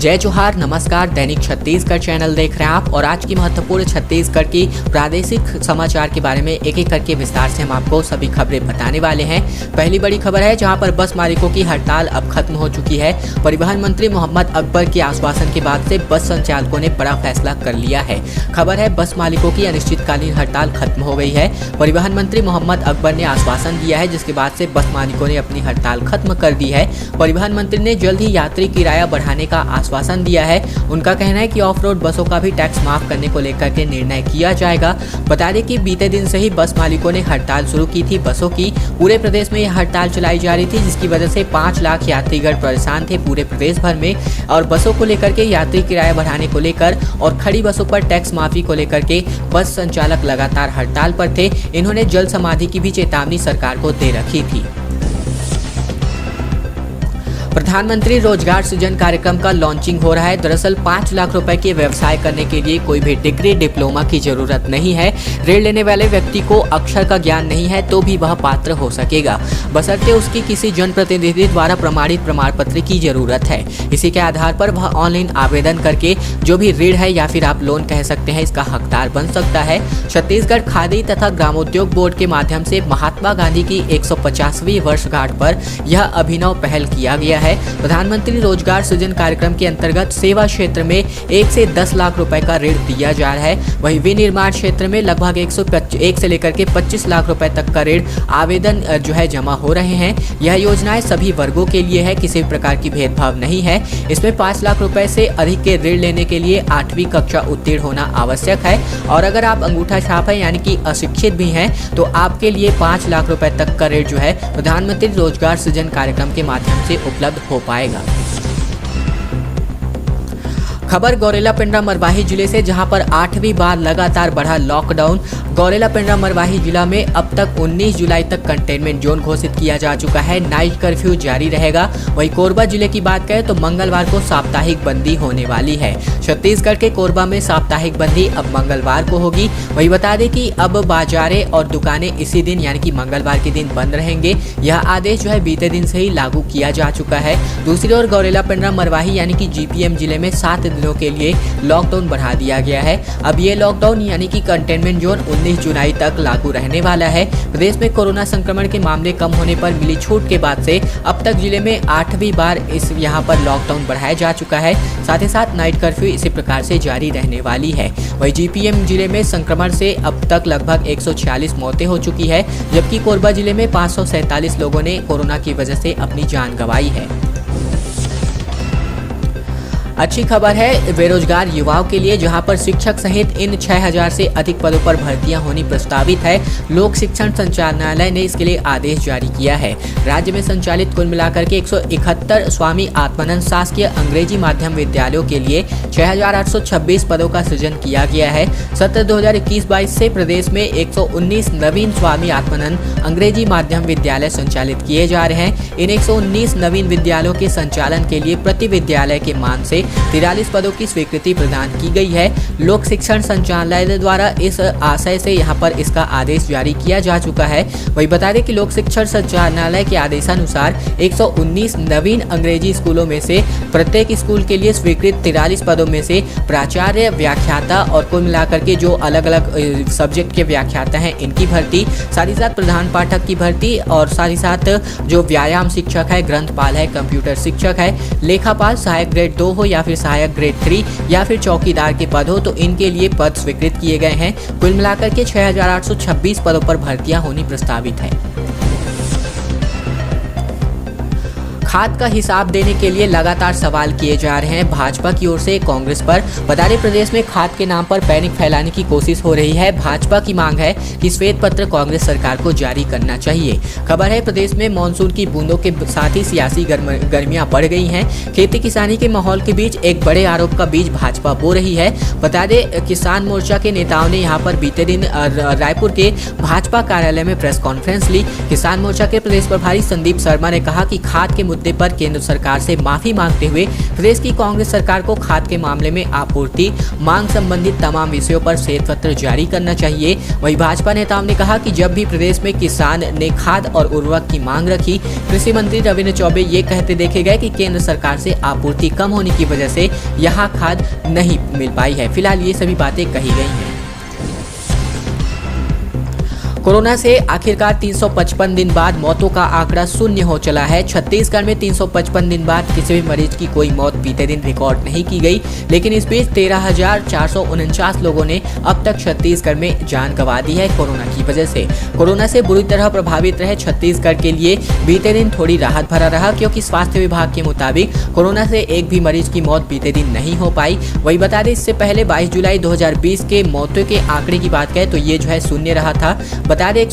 जय जोहार, नमस्कार। दैनिक छत्तीसगढ़ चैनल देख रहे हैं आप और आज की महत्वपूर्ण छत्तीसगढ़ की प्रादेशिक समाचार के बारे में एक एक करके विस्तार से हम आपको सभी खबरें बताने वाले हैं। पहली बड़ी खबर है जहां पर बस मालिकों की हड़ताल अब खत्म हो चुकी है। परिवहन मंत्री मोहम्मद अकबर के आश्वासन के बाद से बस संचालकों ने बड़ा फैसला कर लिया है। खबर है बस मालिकों की अनिश्चितकालीन हड़ताल खत्म हो गई है। परिवहन मंत्री मोहम्मद अकबर ने आश्वासन दिया है जिसके बाद से बस मालिकों ने अपनी हड़ताल खत्म कर दी है। परिवहन मंत्री ने जल्द ही यात्री किराया बढ़ाने का आश्वासन दिया है। उनका कहना है कि ऑफ रोड बसों का भी टैक्स माफ करने को लेकर के निर्णय किया जाएगा। बता दें कि बीते दिन से ही बस मालिकों ने हड़ताल शुरू की थी। बसों की पूरे प्रदेश में यह हड़ताल चलाई जा रही थी जिसकी वजह से 5 लाख यात्रीगण परेशान थे पूरे प्रदेश भर में। और बसों को लेकर के यात्री किराया बढ़ाने को लेकर और खड़ी बसों पर टैक्स माफी को लेकर के बस संचालक लगातार हड़ताल पर थे। इन्होंने जल समाधि की भी चेतावनी सरकार को दे रखी थी। प्रधानमंत्री रोजगार सृजन कार्यक्रम का लॉन्चिंग हो रहा है। दरअसल 5 लाख रुपए के व्यवसाय करने के लिए कोई भी डिग्री डिप्लोमा की जरूरत नहीं है। ऋण लेने वाले व्यक्ति को अक्षर का ज्ञान नहीं है तो भी वह पात्र हो सकेगा, बशर्ते उसकी किसी जनप्रतिनिधि द्वारा प्रमाणित प्रमाण पत्र की जरूरत है। इसी के आधार पर वह ऑनलाइन आवेदन करके जो भी ऋण है या फिर आप लोन कह सकते हैं इसका हकदार बन सकता है। छत्तीसगढ़ खादी तथा ग्रामोद्योग बोर्ड के माध्यम से महात्मा गांधी की 150वीं वर्षगांठ पर यह अभिनव पहल किया गया है। प्रधानमंत्री रोजगार सृजन कार्यक्रम के अंतर्गत सेवा क्षेत्र में 1 से 10 लाख रुपए का ऋण दिया जा रहा है। वहीं विनिर्माण क्षेत्र में लगभग 1 से लेकर के 25 लाख रुपए तक का ऋण आवेदन जो है जमा हो रहे हैं। यह योजनाएं सभी वर्गों के लिए है, किसी प्रकार की भेदभाव नहीं है। इसमें 5 लाख रुपए से अधिक के ऋण लेने के लिए 8वीं कक्षा उत्तीर्ण होना आवश्यक है और अगर आप अंगूठा छाप है यानी कि अशिक्षित भी हैं तो आपके लिए 5 लाख रुपए तक का ऋण जो है प्रधानमंत्री रोजगार सृजन कार्यक्रम के माध्यम से उपलब्ध हो पाएगा। खबर गौरेला पेंड्रा मरवाही जिले से जहां पर 8वीं बार लगातार बढ़ा लॉकडाउन। गौरेला पेंड्रा मरवाही जिला में अब तक 19 जुलाई तक कंटेनमेंट जोन घोषित किया जा चुका है। नाइट कर्फ्यू जारी रहेगा। वहीं कोरबा जिले की बात करें तो मंगलवार को साप्ताहिक बंदी होने वाली है। छत्तीसगढ़ के कोरबा में साप्ताहिक बंदी अब मंगलवार को होगी। वही बता दें कि अब बाजारें और दुकानें इसी दिन यानी कि मंगलवार के दिन बंद रहेंगे। यह आदेश जो है बीते दिन से ही लागू किया जा चुका है। दूसरी ओर गौरेला पेंड्रा मरवाही यानी कि जीपीएम जिले में 7 दिनों के लिए लॉकडाउन बढ़ा दिया गया है। अब ये लॉकडाउन यानी कि कंटेनमेंट जोन 19 जुलाई तक लागू रहने वाला है। प्रदेश में कोरोना संक्रमण के मामले कम होने पर मिली छूट के बाद से अब तक जिले में 8वीं बार यहाँ पर लॉकडाउन बढ़ाया जा चुका है। साथ ही साथ नाइट कर्फ्यू इसी प्रकार से जारी रहने वाली है। वही जीपीएम जिले में संक्रमण से अब तक लगभग 146 मौतें हो चुकी है जबकि कोरबा जिले में 547 लोगों ने कोरोना की वजह से अपनी जान गंवाई है। अच्छी खबर है बेरोजगार युवाओं के लिए जहां पर शिक्षक सहित इन 6000 से अधिक पदों पर भर्तियां होनी प्रस्तावित है। लोक शिक्षण संचालनालय ने इसके लिए आदेश जारी किया है। राज्य में संचालित कुल मिलाकर के 171 स्वामी आत्मानंद शासकीय अंग्रेजी माध्यम विद्यालयों के लिए 6826 पदों का सृजन किया गया है। सत्र 2021-22 से प्रदेश में 119 नवीन स्वामी आत्मानंद अंग्रेजी माध्यम विद्यालय संचालित किए जा रहे हैं। इन 119 नवीन विद्यालयों के संचालन के लिए प्रति विद्यालय के मान से 43 पदों की स्वीकृति प्रदान की गई है। लोक शिक्षण संचालनालय द्वारा इस आशय से यहां पर इसका आदेश जारी किया जा चुका है। वही बता दें कि लोक शिक्षण संचालनालय के आदेशानुसार 119 नवीन अंग्रेजी स्कूलों में से प्रत्येक स्कूल के लिए स्वीकृत 43 पदों में से प्राचार्य, व्याख्याता और कुल मिलाकर के जो अलग अलग सब्जेक्ट के व्याख्याता हैं इनकी भर्ती, साथ ही साथ प्रधान पाठक की भर्ती और साथ ही साथ जो व्यायाम शिक्षक है, ग्रंथपाल है, कंप्यूटर शिक्षक है, लेखापाल, सहायक ग्रेड 2 हो या फिर सहायक ग्रेड 3 या फिर चौकीदार के पद हो तो इनके लिए पद स्वीकृत किए गए हैं। कुल मिलाकर के 6826 पदों पर भर्तियां होनी प्रस्तावित है। खाद का हिसाब देने के लिए लगातार सवाल किए जा रहे हैं भाजपा की ओर से कांग्रेस पर। बता दें प्रदेश में खाद के नाम पर पैनिक फैलाने की कोशिश हो रही है। भाजपा की मांग है कि श्वेत पत्र कांग्रेस सरकार को जारी करना चाहिए। खबर है प्रदेश में मानसून की बूंदों के साथ ही सियासी गर्मियां बढ़ गई हैं। खेती किसानी के माहौल के बीच एक बड़े आरोप का बीज भाजपा बो रही है। बता दें किसान मोर्चा के नेताओं ने यहाँ पर बीते दिन रायपुर के भाजपा कार्यालय में प्रेस कॉन्फ्रेंस ली। किसान मोर्चा के प्रदेश प्रभारी संदीप शर्मा ने कहा कि खाद के मुद्दे मुद्दे पर केंद्र सरकार से माफी मांगते हुए प्रदेश की कांग्रेस सरकार को खाद के मामले में आपूर्ति मांग संबंधित तमाम विषयों पर श्वेत पत्र जारी करना चाहिए। वहीं भाजपा नेताओं ने कहा कि जब भी प्रदेश में किसान ने खाद और उर्वरक की मांग रखी, कृषि मंत्री रविंद्र चौबे ये कहते देखे गए कि केंद्र सरकार से आपूर्ति कम होने की वजह से यहाँ खाद नहीं मिल पाई है। फिलहाल ये सभी बातें कही गई हैं। कोरोना से आखिरकार 355 दिन बाद मौतों का आंकड़ा शून्य हो चला है। छत्तीसगढ़ में 355 दिन बाद किसी भी मरीज की कोई मौत बीते दिन रिकॉर्ड नहीं की गई, लेकिन इस बीच 13,449 लोगों ने अब तक छत्तीसगढ़ में जान गंवा दी है कोरोना की वजह से। कोरोना से बुरी तरह प्रभावित रहे छत्तीसगढ़ के लिए बीते दिन थोड़ी राहत भरा रहा, क्योंकि स्वास्थ्य विभाग के मुताबिक कोरोना से एक भी मरीज की मौत बीते दिन नहीं हो पाई। वही बता दें, इससे पहले 22 जुलाई 2020 के मौतों के आंकड़े की बात करें तो ये जो है शून्य रहा था। बता दें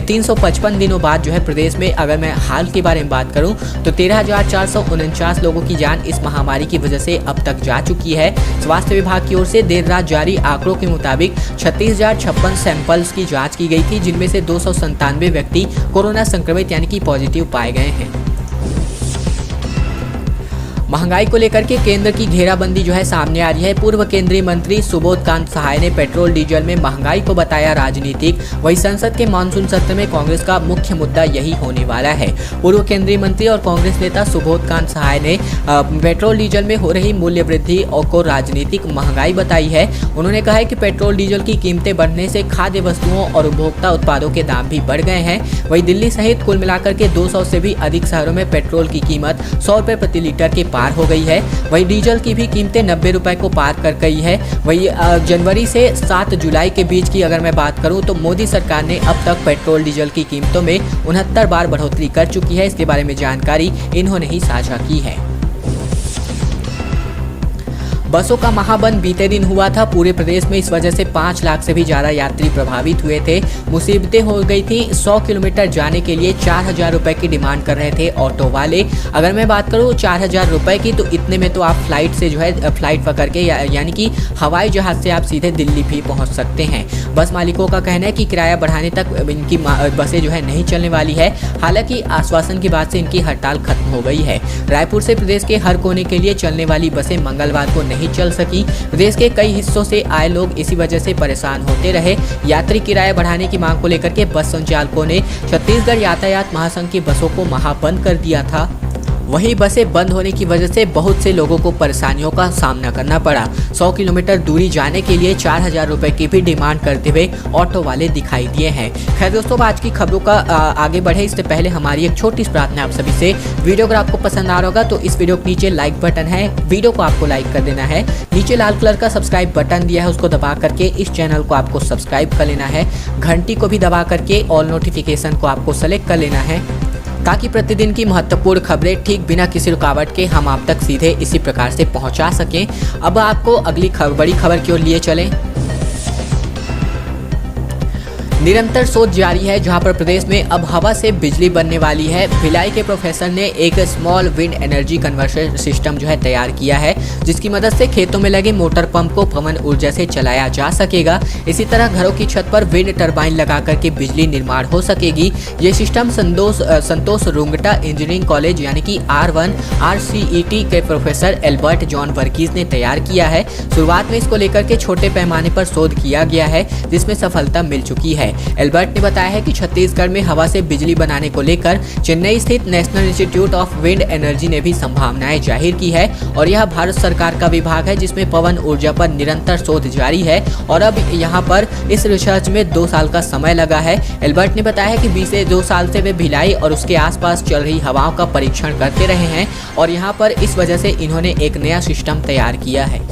355 दिनों बाद जो है प्रदेश में, अगर मैं हाल के बारे में बात करूं तो 13,449 लोगों की जान इस महामारी की वजह से अब तक जा चुकी है। स्वास्थ्य विभाग की ओर से देर रात जारी आंकड़ों के मुताबिक 36,056 सैंपल्स की जांच की गई थी, जिनमें से 297 व्यक्ति कोरोना संक्रमित यानी कि पॉजिटिव पाए गए हैं। महंगाई को लेकर के केंद्र की घेराबंदी जो है सामने आ रही है। पूर्व केंद्रीय मंत्री सुबोध कांत सहाय ने पेट्रोल डीजल में महंगाई को बताया राजनीतिक। वहीं संसद के मानसून सत्र में कांग्रेस का मुख्य मुद्दा यही होने वाला है। पूर्व केंद्रीय मंत्री और कांग्रेस नेता सुबोध कांत सहाय ने पेट्रोल डीजल में हो रही मूल्य वृद्धि को राजनीतिक महंगाई बताई है। उन्होंने कहा है कि पेट्रोल डीजल की कीमतें बढ़ने से खाद्य वस्तुओं और उपभोक्ता उत्पादों के दाम भी बढ़ गए हैं। वहीं दिल्ली सहित कुल मिलाकर के 200 से भी अधिक शहरों में पेट्रोल की कीमत 100 रुपये प्रति लीटर के पार हो गई है। वहीं डीजल की भी कीमतें 90 रुपए को पार कर गई है। वहीं जनवरी से 7 जुलाई के बीच की अगर मैं बात करूं तो मोदी सरकार ने अब तक पेट्रोल डीजल की कीमतों में 69 बार बढ़ोतरी कर चुकी है। इसके बारे में जानकारी इन्होंने ही साझा की है। बसों का महाबंद बीते दिन हुआ था पूरे प्रदेश में। इस वजह से 5 लाख से भी ज़्यादा यात्री प्रभावित हुए थे। मुसीबतें हो गई थी। 100 किलोमीटर जाने के लिए 4,000 रुपये की डिमांड कर रहे थे ऑटो वाले। अगर मैं बात करूँ 4,000 रुपये की, तो इतने में तो आप फ्लाइट से जो है फ्लाइट पकड़ के यानी कि हवाई जहाज़ से आप सीधे दिल्ली भी पहुँच सकते हैं। बस मालिकों का कहना है कि किराया बढ़ाने तक इनकी बसें जो है नहीं चलने वाली है। हालांकि आश्वासन के बाद से इनकी हड़ताल खत्म हो गई है। रायपुर से प्रदेश के हर कोने के लिए चलने वाली बसें मंगलवार को नहीं चल सकी। प्रदेश के कई हिस्सों से आए लोग इसी वजह से परेशान होते रहे। यात्री किराया बढ़ाने की मांग को लेकर के बस संचालकों ने छत्तीसगढ़ यातायात महासंघ की बसों को महाबंद कर दिया था। वहीं बसें बंद होने की वजह से बहुत से लोगों को परेशानियों का सामना करना पड़ा। 100 किलोमीटर दूरी जाने के लिए 4,000 रुपये की भी डिमांड करते हुए ऑटो वाले दिखाई दिए हैं। खैर दोस्तों, आज की खबरों का आगे बढ़े इससे पहले हमारी एक छोटी सी प्रार्थना आप सभी से। वीडियो अगर आपको पसंद आ रहा होगा तो इस वीडियो के नीचे लाइक बटन है, वीडियो को आपको लाइक कर देना है। नीचे लाल कलर का सब्सक्राइब बटन दिया है, उसको दबा करके इस चैनल को आपको सब्सक्राइब कर लेना है। घंटी को भी दबा करके ऑल नोटिफिकेशन को आपको सेलेक्ट कर लेना है, ताकि प्रतिदिन की महत्वपूर्ण खबरें ठीक बिना किसी रुकावट के हम आप तक सीधे इसी प्रकार से पहुंचा सकें। अब आपको अगली बड़ी खबर की ओर लिए चलें। निरंतर शोध जारी है, जहां पर प्रदेश में अब हवा से बिजली बनने वाली है। भिलाई के प्रोफेसर ने एक small wind energy conversion system जो है तैयार किया है, जिसकी मदद से खेतों में लगे मोटर पंप को पवन ऊर्जा से चलाया जा सकेगा। इसी तरह घरों की छत पर विंड टरबाइन लगा करके बिजली निर्माण हो सकेगी। ये सिस्टम संतोष रुंगटा इंजीनियरिंग कॉलेज यानी कि R1 RCET के प्रोफेसर एल्बर्ट जॉन वर्गीज ने तैयार किया है। शुरुआत में इसको लेकर के छोटे पैमाने पर शोध किया गया है, जिसमें सफलता मिल चुकी है। एल्बर्ट ने बताया है कि छत्तीसगढ़ में हवा से बिजली बनाने को लेकर चेन्नई स्थित national institute of wind energy ने भी संभावनाएं जाहिर की है, और यह भारत सरकार का विभाग है जिसमें पवन ऊर्जा पर निरंतर शोध जारी है। और अब यहाँ पर इस रिसर्च में 2 साल का समय लगा है। एल्बर्ट ने बताया है कि 20 से 2 साल से वे भिलाई और उसके आसपास चल रही हवाओं का परीक्षण करते रहे हैं, और यहाँ पर इस वजह से इन्होंने एक नया सिस्टम तैयार किया है।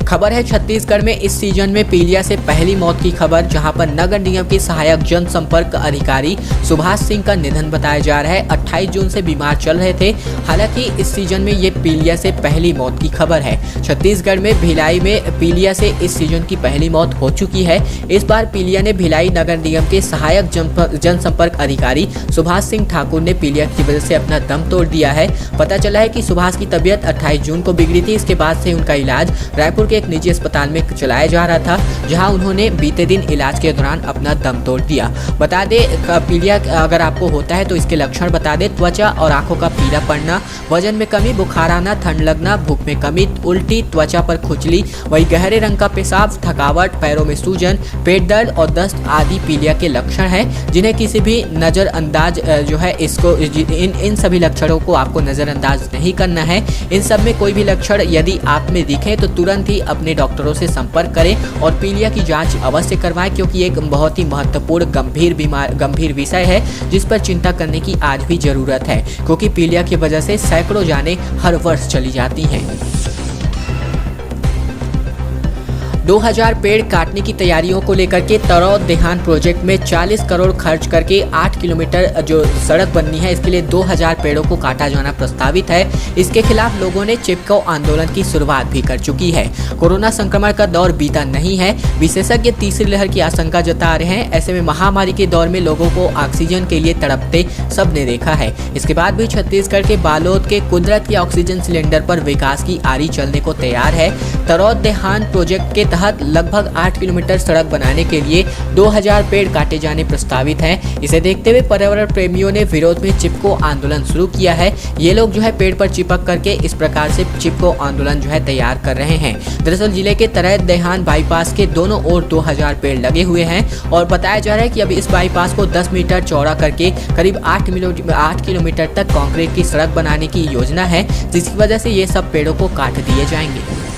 खबर है छत्तीसगढ़ में इस सीजन में पीलिया से पहली मौत की खबर, जहां पर नगर निगम के सहायक जनसंपर्क अधिकारी सुभाष सिंह का निधन बताया जा रहा है। 28 जून से बीमार चल रहे थे। हालांकि इस सीजन में ये पीलिया से पहली मौत की खबर है। छत्तीसगढ़ में भिलाई में पीलिया से इस सीजन की पहली मौत हो चुकी है। इस बार पीलिया ने भिलाई नगर निगम के सहायक जनसंपर्क अधिकारी सुभाष सिंह ठाकुर ने पीलिया की वजह से अपना दम तोड़ दिया है। पता चला है कि सुभाष की तबीयत 28 जून को बिगड़ी थी। इसके बाद से उनका इलाज रायपुर के एक निजी अस्पताल में चलाया जा रहा था, जहां उन्होंने बीते दिन इलाज के दौरान अपना दम तोड़ दिया। बता दें, पीलिया अगर आपको होता है तो इसके लक्षण बता दें: त्वचा और आंखों का पीला पड़ना, वजन में कमी, बुखार आना, ठंड लगना, भूख में कमी, उल्टी, त्वचा पर खुजली, वही गहरे रंग का पेशाब, थकावट, पैरों में सूजन, पेट दर्द और दस्त आदि पीलिया के लक्षण हैं, जिन्हें किसी भी नज़रअंदाज जो है इसको इन सभी लक्षणों को आपको नज़रअंदाज नहीं करना है। इन सब में कोई भी लक्षण यदि आप में दिखे तो तुरंत ही अपने डॉक्टरों से संपर्क करें और पीलिया की जांच अवश्य करवाएं, क्योंकि एक बहुत ही महत्वपूर्ण गंभीर विषय है जिस पर चिंता करने की आज भी ज़रूरत है, क्योंकि पीलिया की वजह से सैकड़ों जानें हर वर्ष चली जाती हैं। 2000 पेड़ काटने की तैयारियों को लेकर के तरौद देहान प्रोजेक्ट में 40 करोड़ खर्च करके 8 किलोमीटर जो सड़क बननी है, इसके लिए 2000 पेड़ों को काटा जाना प्रस्तावित है। इसके खिलाफ लोगों ने चिपको आंदोलन की शुरुआत भी कर चुकी है। कोरोना संक्रमण का दौर बीता नहीं है, विशेषज्ञ तीसरी लहर की आशंका जता रहे हैं। ऐसे में महामारी के दौर में लोगों को ऑक्सीजन के लिए तड़पते सबने देखा है। इसके बाद भी छत्तीसगढ़ के बालोद के कुदरत के ऑक्सीजन सिलेंडर पर विकास की आरी चलने को तैयार है। तरौद देहान प्रोजेक्ट के तहत लगभग 8 किलोमीटर सड़क बनाने के लिए 2000 पेड़ काटे जाने प्रस्तावित हैं। इसे देखते हुए पर्यावरण प्रेमियों ने विरोध में चिपको आंदोलन शुरू किया है। ये लोग जो है पेड़ पर चिपक करके इस प्रकार से चिपको आंदोलन जो है तैयार कर रहे हैं। दरअसल जिले के तरौद देहान बाईपास के दोनों ओर 2000 पेड़ लगे हुए हैं और बताया जा रहा है कि अब इस बाईपास को 10 मीटर चौड़ा करके करीब 8 किलोमीटर तक कंक्रीट की सड़क बनाने की योजना है, जिसकी वजह से ये सब पेड़ों को काट दिए जाएंगे।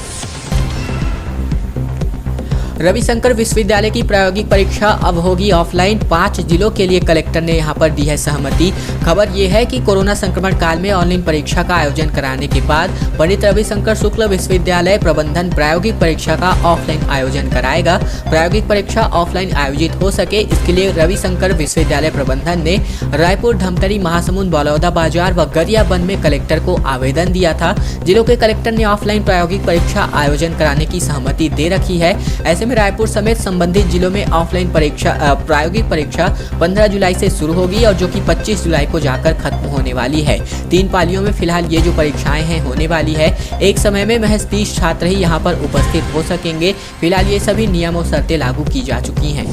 रविशंकर विश्वविद्यालय की प्रायोगिक परीक्षा अब होगी ऑफलाइन, 5 जिलों के लिए कलेक्टर ने यहां पर दी है सहमति। खबर यह है कि कोरोना संक्रमण काल में ऑनलाइन परीक्षा का आयोजन कराने के बाद पंडित रविशंकर शुक्ल विश्वविद्यालय प्रबंधन प्रायोगिक परीक्षा का ऑफलाइन आयोजन कराएगा। प्रायोगिक परीक्षा ऑफलाइन आयोजित हो सके, इसके लिए रविशंकर विश्वविद्यालय प्रबंधन ने रायपुर, धमतरी, महासमुंद, बलौदाबाजार व गरियाबंद में कलेक्टर को आवेदन दिया था। जिलों के कलेक्टर ने ऑफलाइन प्रायोगिक परीक्षा आयोजन कराने की सहमति दे रखी है। ऐसे में रायपुर समेत संबंधित जिलों में ऑफलाइन प्रायोगिक परीक्षा 15 जुलाई से शुरू होगी और जो कि 25 जुलाई को जाकर खत्म होने वाली है। 3 पालियों में फिलहाल ये जो परीक्षाएं हैं होने वाली है। एक समय में महज 30 छात्र ही यहाँ पर उपस्थित हो सकेंगे। फिलहाल ये सभी नियम और शर्तें लागू की जा चुकी हैं।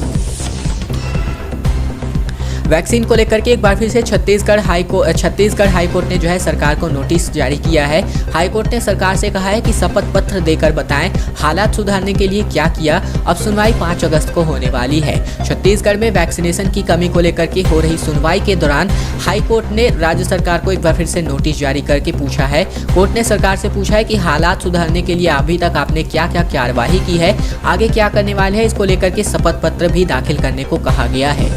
वैक्सीन को लेकर के एक बार फिर से छत्तीसगढ़ हाईकोर्ट ने जो है सरकार को नोटिस जारी किया है। हाईकोर्ट ने सरकार से कहा है कि शपथ पत्र देकर बताएं हालात सुधारने के लिए क्या किया। अब सुनवाई 5 अगस्त को होने वाली है। छत्तीसगढ़ में वैक्सीनेशन की कमी को लेकर के हो रही सुनवाई के दौरान हाईकोर्ट ने राज्य सरकार को एक बार फिर से नोटिस जारी करके पूछा है। कोर्ट ने सरकार से पूछा है कि हालात सुधारने के लिए अभी तक आपने क्या क्या कार्यवाही की है, आगे क्या करने वाले हैं, इसको लेकर के शपथ पत्र भी दाखिल करने को कहा गया है।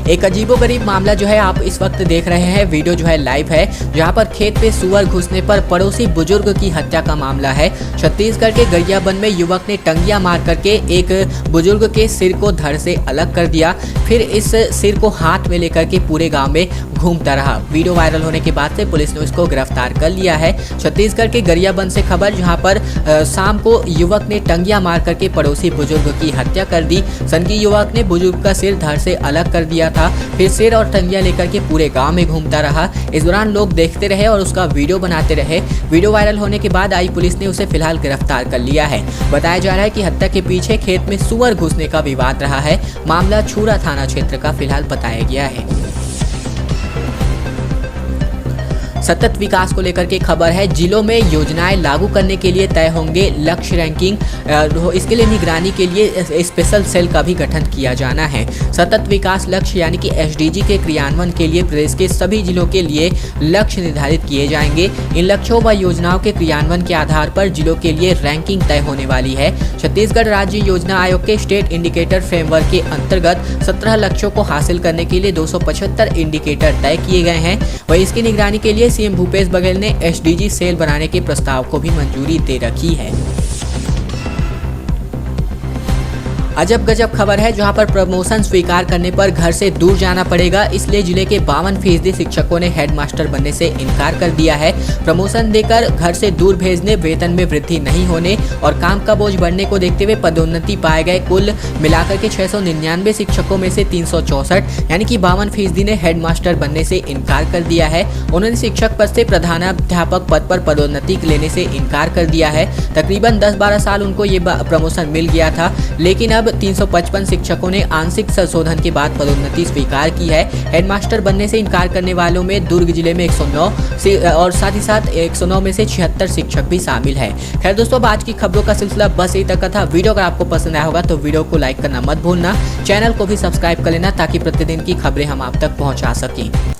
एक अजीबोगरीब मामला जो है आप इस वक्त देख रहे हैं, वीडियो जो है लाइव है, जहां पर खेत पे सुअर घुसने पर पड़ोसी बुजुर्ग की हत्या का मामला है। छत्तीसगढ़ के गरियाबंद में युवक ने टंगिया मार करके एक बुजुर्ग के सिर को धड़ से अलग कर दिया, फिर इस सिर को हाथ में लेकर के पूरे गांव में घूमता रहा। वीडियो वायरल होने के बाद से पुलिस ने उसको गिरफ्तार कर लिया है। छत्तीसगढ़ के गरियाबंद से खबर, जहां पर शाम को युवक ने टंगिया मार करके पड़ोसी बुजुर्ग की हत्या कर दी। सनकी युवक ने बुजुर्ग का सिर धड़ से अलग कर दिया था, फिर सिर और टंगिया लेकर के पूरे गांव में घूमता रहा। इस दौरान लोग देखते रहे और उसका वीडियो बनाते रहे। वीडियो वायरल होने के बाद आई पुलिस ने उसे फिलहाल गिरफ्तार कर लिया है। बताया जा रहा है कि हत्या के पीछे खेत में सुअर घुसने का विवाद रहा है। मामला छूरा थाना क्षेत्र का फिलहाल बताया गया है। सतत विकास को लेकर के खबर है, जिलों में योजनाएं लागू करने के लिए तय होंगे लक्ष्य रैंकिंग। इसके लिए निगरानी के लिए स्पेशल सेल का भी गठन किया जाना है। सतत विकास लक्ष्य यानी कि SDG के क्रियान्वयन के लिए प्रदेश के सभी जिलों के लिए लक्ष्य निर्धारित किए जाएंगे। इन लक्ष्यों व योजनाओं के क्रियान्वयन के आधार पर जिलों के लिए रैंकिंग तय होने वाली है। छत्तीसगढ़ राज्य योजना आयोग के स्टेट इंडिकेटर फ्रेमवर्क के अंतर्गत 17 लक्ष्यों को हासिल करने के लिए 275 इंडिकेटर तय किए गए हैं। वहीं इसकी निगरानी के लिए सीएम भूपेश बघेल ने SDG सेल बनाने के प्रस्ताव को भी मंजूरी दे रखी है। अजब गजब खबर है, जहां पर प्रमोशन स्वीकार करने पर घर से दूर जाना पड़ेगा, इसलिए जिले के 52% शिक्षकों ने हेडमास्टर बनने से इनकार कर दिया है। प्रमोशन देकर घर से दूर भेजने, वेतन में वृद्धि नहीं होने और काम का बोझ बढ़ने को देखते हुए पदोन्नति पाए गए कुल मिलाकर के 699 शिक्षकों में से 364 यानी कि 52% ने हेडमास्टर बनने से इनकार कर दिया है। उन्होंने शिक्षक पद से प्रधानाध्यापक पद पर पदोन्नति लेने से इनकार कर दिया है। तकरीबन 10-12 साल उनको ये प्रमोशन मिल गया था, लेकिन अब 355 शिक्षकों ने आंशिक संशोधन के बाद पदोन्नति स्वीकार की है। हेडमास्टर बनने से इनकार करने वालों में दुर्ग जिले में 109 और साथ ही साथ 109 में से 76 शिक्षक भी शामिल है। खैर दोस्तों, आज की खबरों का सिलसिला बस यही तक का था। वीडियो अगर आपको पसंद आया होगा तो वीडियो को लाइक करना मत भूलना, चैनल को भी सब्सक्राइब कर लेना ताकि प्रतिदिन की खबरें हम आप तक पहुंचा सकें।